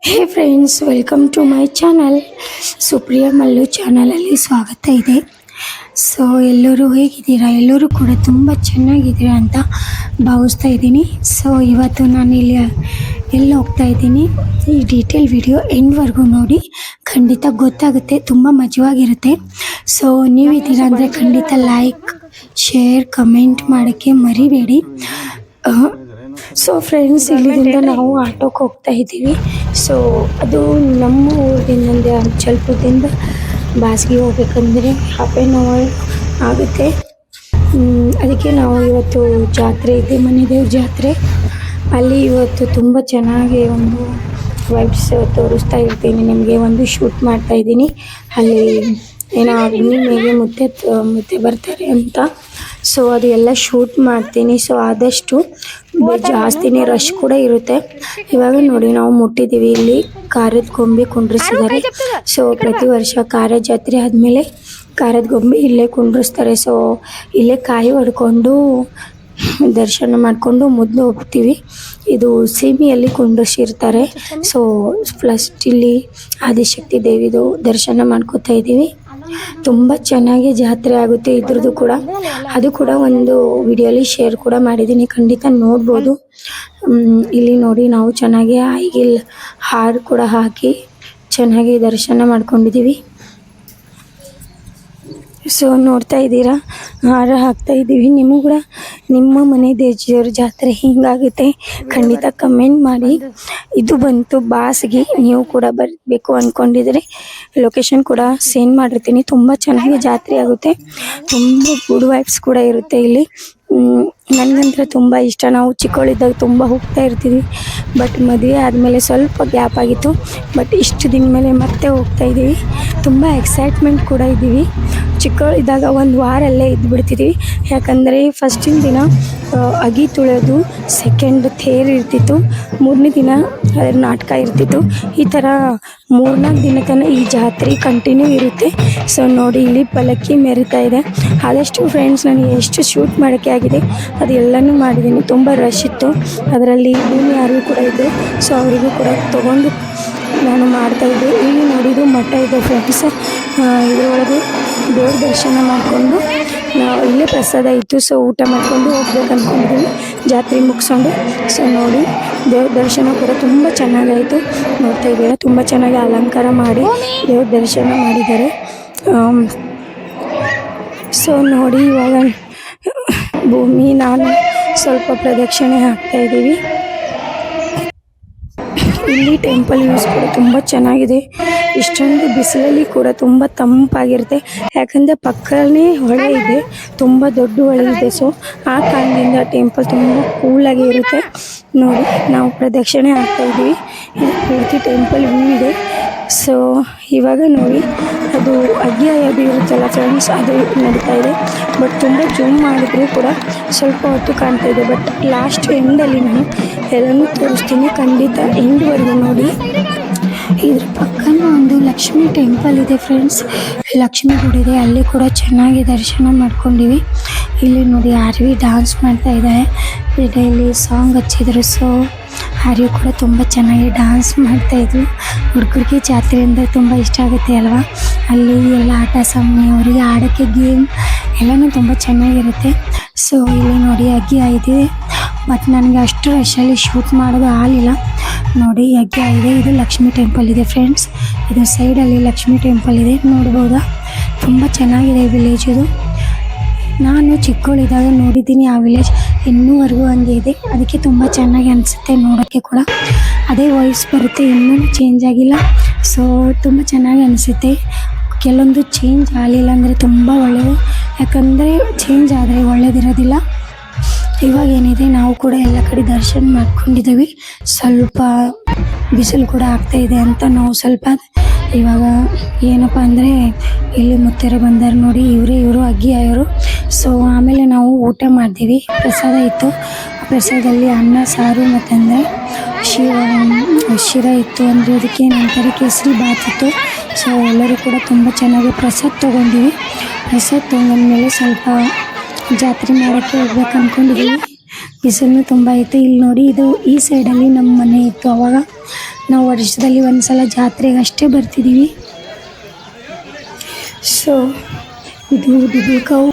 Hey friends, welcome to my channel. Supriya Mallu ಚಾನಲಲ್ಲಿ ಸ್ವಾಗತ ಇದೆ. ಸೊ ಎಲ್ಲರೂ ಹೇಗಿದ್ದೀರಾ? ಎಲ್ಲರೂ ಕೂಡ ತುಂಬ ಚೆನ್ನಾಗಿದ್ದೀರಾ ಅಂತ ಭಾವಿಸ್ತಾ ಇದ್ದೀನಿ. ಸೊ ಇವತ್ತು ನಾನು ಎಲ್ಲಿ ಹೋಗ್ತಾ ಇದ್ದೀನಿ, ಈ ಡೀಟೇಲ್ ವಿಡಿಯೋ ಎಂಡ್ವರೆಗೂ ನೋಡಿ, ಖಂಡಿತ ಗೊತ್ತಾಗುತ್ತೆ, ತುಂಬ ಮಜವಾಗಿರುತ್ತೆ. ಸೊ ನೀವಿದ್ದೀರಾ ಅಂದರೆ ಖಂಡಿತ ಲೈಕ್, ಶೇರ್, ಕಮೆಂಟ್ ಮಾಡೋಕ್ಕೆ ಮರಿಬೇಡಿ. ಸೊ ಫ್ರೆಂಡ್ಸ್, ಇಲ್ಲಿಂದ ನಾವು ಆಟೋಕ್ಕೆ ಹೋಗ್ತಾ ಇದ್ದೀವಿ. ಸೊ ಅದು ನಮ್ಮ ಊರಿನಿಂದ ಅಚಲ್ಪುರದಿಂದ ಬಾಸ್ಗೆ ಹೋಗ್ಬೇಕಂದ್ರೆ ಹಾಫ್ ಆನ್ ಅವರ್ ಆಗುತ್ತೆ. ಅದಕ್ಕೆ ನಾವು ಇವತ್ತು ಜಾತ್ರೆ ಇದೆ, ಮನೆ ದೇವ್ರ ಜಾತ್ರೆ. ಅಲ್ಲಿ ಇವತ್ತು ತುಂಬ ಚೆನ್ನಾಗಿ ಒಂದು ವೈಬ್ಸ್ ತೋರಿಸ್ತಾ ಇರ್ತೀನಿ ನಿಮಗೆ. ಒಂದು ಶೂಟ್ ಮಾಡ್ತಾ ಇದ್ದೀನಿ. ಅಲ್ಲಿ ಏನೋ ಅಗ್ನಿ ಮುತ್ತೆ ಬರ್ತಾರೆ ಅಂತ. ಸೊ ಅದು ಎಲ್ಲ ಶೂಟ್ ಮಾಡ್ತೀನಿ. ಸೊ ಆದಷ್ಟು ಜಾಸ್ತಿನೇ ರಶ್ ಕೂಡ ಇರುತ್ತೆ. ಇವಾಗ ನೋಡಿ ನಾವು ಮುಟ್ಟಿದ್ದೀವಿ. ಇಲ್ಲಿ ಖಾರದ ಗೊಂಬೆ ಕುಂಡ್ರಿಸಿದ್ದಾರೆ. ಸೊ ಪ್ರತಿ ವರ್ಷ ಖಾರ ಜಾತ್ರೆ ಆದಮೇಲೆ ಖಾರದ ಗೊಂಬೆ ಇಲ್ಲೇ ಕುಂಡ್ರಿಸ್ತಾರೆ. ಸೊ ಇಲ್ಲೇ ಕಾಯಿ ಹೊಡ್ಕೊಂಡು ದರ್ಶನ ಮಾಡಿಕೊಂಡು ಮೊದಲು ಹೋಗ್ತೀವಿ. ಇದು ಸೀಮೆಯಲ್ಲಿ ಕುಂಡ್ರಿಸಿರ್ತಾರೆ. ಸೊ ಫಸ್ಟ್ ಇಲ್ಲಿ ಆದಿಶಕ್ತಿ ದೇವಿದು ದರ್ಶನ ಮಾಡ್ಕೋತಾ ಇದ್ದೀವಿ. ತುಂಬ ಚೆನ್ನಾಗಿ ಜಾತ್ರೆ ಆಗುತ್ತೆ. ಇದ್ರದ್ದು ಕೂಡ ಅದು ಕೂಡ ಒಂದು ವಿಡಿಯೋಲಿ ಶೇರ್ ಕೂಡ ಮಾಡಿದ್ದೀನಿ, ಖಂಡಿತ ನೋಡ್ಬೋದು. ಇಲ್ಲಿ ನೋಡಿ ನಾವು ಚೆನ್ನಾಗಿ ಐಗಿಲ್ ಹಾರ ಕೂಡ ಹಾಕಿ ಚೆನ್ನಾಗಿ ದರ್ಶನ ಮಾಡ್ಕೊಂಡಿದ್ದೀವಿ. ಸೊ ನೋಡ್ತಾ ಇದ್ದೀರಾ, ಹಾರ ಹಾಕ್ತಾ ಇದ್ದೀವಿ. ನಿಮಗೂ ಕೂಡ ನಿಮ್ಮ ಮನೆ ದೇವ್ರ ಜಾತ್ರೆ ಹಿಂಗಾಗುತ್ತೆ ಖಂಡಿತ ಕಮೆಂಟ್ ಮಾಡಿ. ಇದು ಬಂತು ಬಾಸ್ಗೆ. ನೀವು ಕೂಡ ಬರಬೇಕು ಅಂದ್ಕೊಂಡಿದ್ರೆ ಲೊಕೇಶನ್ ಕೂಡ ಸೆಂಡ್ ಮಾಡಿರ್ತೀನಿ. ತುಂಬ ಚೆನ್ನಾಗಿ ಜಾತ್ರೆ ಆಗುತ್ತೆ. ತುಂಬ ಗುಡ್ ವೈಬ್ಸ್ ಕೂಡ ಇರುತ್ತೆ ಇಲ್ಲಿ. ನನಗಂತೂ ತುಂಬ ಇಷ್ಟ. ನಾವು ಚಿಕ್ಕವಳಿದ್ದಾಗ ತುಂಬ ಹೋಗ್ತಾ ಇರ್ತೀವಿ. ಬಟ್ ಮದುವೆ ಆದಮೇಲೆ ಸ್ವಲ್ಪ ಗ್ಯಾಪ್ ಆಗಿತ್ತು. ಬಟ್ ಇಷ್ಟು ದಿನ ಮೇಲೆ ಮತ್ತೆ ಹೋಗ್ತಾ ಇದ್ದೀವಿ. ತುಂಬ ಎಕ್ಸೈಟ್ಮೆಂಟ್ ಕೂಡ ಇದ್ದೀವಿ. ಚಿಕ್ಕವಳಿದ್ದಾಗ ಒಂದು ವಾರಲ್ಲೇ ಇದ್ದುಬಿಡ್ತಿದ್ವಿ. ಯಾಕಂದರೆ ಫಸ್ಟಿನ ದಿನ ಅಗಿ ತುಳಿಯೋದು, ಸೆಕೆಂಡ್ ತೇರು ಇರ್ತಿತ್ತು, ಮೂರನೇ ದಿನ ಅದರ ನಾಟಕ ಇರ್ತಿತ್ತು. ಈ ಥರ 3-4 ದಿನ ತನಕ ಈ ಜಾತ್ರೆ ಕಂಟಿನ್ಯೂ ಇರುತ್ತೆ. ಸೊ ನೋಡಿ, ಇಲ್ಲಿ ಪಲ್ಲಕ್ಕಿ ಮೆರಿತಾ ಇದೆ. ಆದಷ್ಟು ಫ್ರೆಂಡ್ಸ್, ನನಗೆ ಎಷ್ಟು ಶೂಟ್ ಮಾಡೋಕ್ಕೆ ಆಗಿದೆ ಅದು ಎಲ್ಲನೂ ಮಾಡಿದ್ದೀನಿ. ತುಂಬ ರಶ್ ಇತ್ತು. ಅದರಲ್ಲಿ ಭೂಮಿ ಯಾರು ಕೂಡ ಇದೆ. ಸೊ ಅವರಿಗೂ ಕೂಡ ತೊಗೊಂಡು ನಾನು ಮಾಡ್ತಾಯಿದ್ದೆ. ಇಲ್ಲಿ ನೋಡಿದ್ದು ಮಠ ಇದೆ ಫ್ರೆಂಡ್ಸ್. ಇದರೊಳಗೆ ದೇವ್ರ ದರ್ಶನ ಮಾಡಿಕೊಂಡು ನಾವು ಇಲ್ಲೇ ಪ್ರಸಾದ ಇತ್ತು. ಸೊ ಊಟ ಮಾಡಿಕೊಂಡು ಹೋಗ್ಬೇಕು ಅಂದ್ಕೊಂಡಿದ್ದೀವಿ, ಜಾತ್ರೆ ಮುಗಿಸ್ಕೊಂಡು. ಸೊ ನೋಡಿ, ದೇವ್ರ ದರ್ಶನ ಕೂಡ ತುಂಬ ಚೆನ್ನಾಗಾಯಿತು. ನೋಡ್ತಾ ಇದ್ದೀರಾ, ತುಂಬ ಚೆನ್ನಾಗಿ ಅಲಂಕಾರ ಮಾಡಿ ದೇವ್ರ ದರ್ಶನ ಮಾಡಿದ್ದಾರೆ. ಸೊ ನೋಡಿ, ಇವಾಗ ಭೂಮಿ ನಾನು ಸ್ವಲ್ಪ ಪ್ರದಕ್ಷಿಣೆ ಹಾಕ್ತಾ ಇದ್ದೀವಿ. ಇಲ್ಲಿ ಟೆಂಪಲ್ ವ್ಯೂಸ್ ಕೂಡ ತುಂಬ ಚೆನ್ನಾಗಿದೆ. ಇಷ್ಟೊಂದು ಬಿಸಿಲಲ್ಲಿ ಕೂಡ ತುಂಬ ತಂಪಾಗಿರುತ್ತೆ. ಯಾಕಂದರೆ ಪಕ್ಕನೇ ಹೊಳೆ ಇದೆ, ತುಂಬ ದೊಡ್ಡ ಹೊಳೆ ಇದೆ. ಸೊ ಆ ಕಾರಣದಿಂದ ಟೆಂಪಲ್ ತುಂಬ ಕೂಲಾಗಿ ಇರುತ್ತೆ. ನೋಡಿ, ನಾವು ಪ್ರದಕ್ಷಿಣೆ ಹಾಕ್ತಾಯಿದ್ದೀವಿ. ಇದು ಪೂರ್ತಿ ಟೆಂಪಲ್ ವ್ಯೂ ಇದೆ. ಸೊ ಇವಾಗ ನೋಡಿ, ಅದು ಅಗ್ಗಿ ಆಯೋದು ಇರುತ್ತಲ್ಲ ಫ್ರೆಂಡ್ಸ್, ಅದು ನಡೀತಾ ಇದೆ. ಬಟ್ ತುಂಬ ಜೂಮ್ ಮಾಡಿದ್ರು ಕೂಡ ಸ್ವಲ್ಪ ಹೊತ್ತು ಕಾಣ್ತಾ ಇದೆ. ಬಟ್ ಲಾಸ್ಟ್ ಎಂಡಲ್ಲಿ ನಾನು ಎಲ್ಲನೂ ತೋರಿಸ್ತೀನಿ, ಖಂಡಿತ ಎಂಡ್ವರೆಗೂ ನೋಡಿ. ಇದ್ರ ಪಕ್ಕನ ಒಂದು ಲಕ್ಷ್ಮೀ ಟೆಂಪಲ್ ಇದೆ ಫ್ರೆಂಡ್ಸ್, ಲಕ್ಷ್ಮೀ ಗುಡಿ ಇದೆ. ಅಲ್ಲಿ ಕೂಡ ಚೆನ್ನಾಗಿ ದರ್ಶನ ಮಾಡ್ಕೊಂಡಿವಿ. ಇಲ್ಲಿ ನೋಡಿ, ಆರ್ವಿ ಡ್ಯಾನ್ಸ್ ಮಾಡ್ತಾ ಇದ್ದಾರೆ. ಇಲ್ಲಿ ಸಾಂಗ್ ಹಚ್ಚಿದ್ರು. ಸೊ ಆರ್ವಿ ಕೂಡ ತುಂಬ ಚೆನ್ನಾಗಿ ಡ್ಯಾನ್ಸ್ ಮಾಡ್ತಾಯಿದ್ರು. ಹುಡುಗರಿಗೆ ಜಾತ್ರೆ ಅಂದರೆ ತುಂಬ ಇಷ್ಟ ಆಗುತ್ತೆ ಅಲ್ವಾ. ಅಲ್ಲಿ ಎಲ್ಲ ಆಟ ಸಾಮಾನು, ಅವರಿಗೆ ಆಡೋಕ್ಕೆ ಗೇಮ್ ಎಲ್ಲನೂ ತುಂಬ ಚೆನ್ನಾಗಿರುತ್ತೆ. ಸೊ ಇಲ್ಲಿ ನೋಡಿ, ಅಗ್ಗಿ ಆಯ್ದಿದೆ. ಬಟ್ ನನಗೆ ಅಷ್ಟು ರಶಲ್ಲಿ ಶೂಟ್ ಮಾಡೋದು ಆಗಲಿಲ್ಲ. ನೋಡಿ, ಅಗ್ಗಿ ಆಗಿದೆ. ಇದು ಲಕ್ಷ್ಮೀ ಟೆಂಪಲ್ ಇದೆ ಫ್ರೆಂಡ್ಸ್. ಇದು ಸೈಡಲ್ಲಿ ಲಕ್ಷ್ಮೀ ಟೆಂಪಲ್ ಇದೆ, ನೋಡ್ಬೋದಾ. ತುಂಬ ಚೆನ್ನಾಗಿದೆ ವಿಲೇಜ್ ಇದು. ನಾನು ಚಿಕ್ಕವಳಿದ್ದಾಗ ನೋಡಿದ್ದೀನಿ ಆ ವಿಲೇಜ್, ಇನ್ನೂವರೆಗೂ ಹಂಗೆ ಇದೆ. ಅದಕ್ಕೆ ತುಂಬ ಚೆನ್ನಾಗಿ ಅನಿಸುತ್ತೆ ನೋಡೋಕ್ಕೆ ಕೂಡ. ಅದೇ ವಾಯ್ಸ್ ಬರುತ್ತೆ, ಇನ್ನೂ ಚೇಂಜ್ ಆಗಿಲ್ಲ. ಸೊ ತುಂಬ ಚೆನ್ನಾಗಿ ಅನಿಸುತ್ತೆ. ಕೆಲವೊಂದು ಚೇಂಜ್ ಆಗಲಿಲ್ಲ ಅಂದರೆ ತುಂಬ ಒಳ್ಳೆಯದು. ಯಾಕಂದರೆ ಚೇಂಜ್ ಆದರೆ ಒಳ್ಳೆಯದಿರೋದಿಲ್ಲ. ಇವಾಗ ಏನಿದೆ, ನಾವು ಕೂಡ ಎಲ್ಲ ಕಡೆ ದರ್ಶನ ಮಾಡ್ಕೊಂಡಿದ್ದೀವಿ. ಸ್ವಲ್ಪ ಬಿಸಿಲು ಕೂಡ ಆಗ್ತಾಯಿದೆ ಅಂತ ನಾವು ಸ್ವಲ್ಪ ಇವಾಗ ಏನಪ್ಪ ಅಂದರೆ ಇಲ್ಲಿ ಮುತ್ತೆರ ಬಂದರು ನೋಡಿ, ಇವರು ಅಗ್ಗಿ ಆಯೋರು. ಸೊ ಆಮೇಲೆ ನಾವು ಊಟ ಮಾಡ್ತೀವಿ. ಪ್ರಸಾದ ಇತ್ತು. ಪ್ರಸಾದದಲ್ಲಿ ಅನ್ನ, ಸಾರು ಮತ್ತು ಶಿರ ಇತ್ತು. ಅಂದರೆ ಅದಕ್ಕೆ ನಂತರ ಕೇಸರಿ ಬಾತ್ ಇತ್ತು. ಸೊ ಎಲ್ಲರೂ ಕೂಡ ತುಂಬ ಚೆನ್ನಾಗಿ ಪ್ರಸಾದ ತೊಗೊಂಡಿವಿ. ಪ್ರಸಾದ ತೊಗೊಂಡ್ಮೇಲೆ ಸ್ವಲ್ಪ ಜಾತ್ರೆ ಮಾಡೋಕ್ಕೆ ಹೋಗ್ಬೇಕು ಅಂದ್ಕೊಂಡಿದ್ದೀವಿ. ಬಿಸಿಲು ತುಂಬ ಇತ್ತು. ಇಲ್ಲಿ ನೋಡಿ, ಇದು ಈ ಸೈಡಲ್ಲಿ ನಮ್ಮ ಮನೆ ಇತ್ತು. ಆವಾಗ ನಾವು ವರ್ಷದಲ್ಲಿ ಒಂದ್ಸಲ ಜಾತ್ರೆಗೆ ಅಷ್ಟೇ ಬರ್ತಿದ್ದೀವಿ. ಸೊ ಇದು ದುಬುಲ್ಕಾವು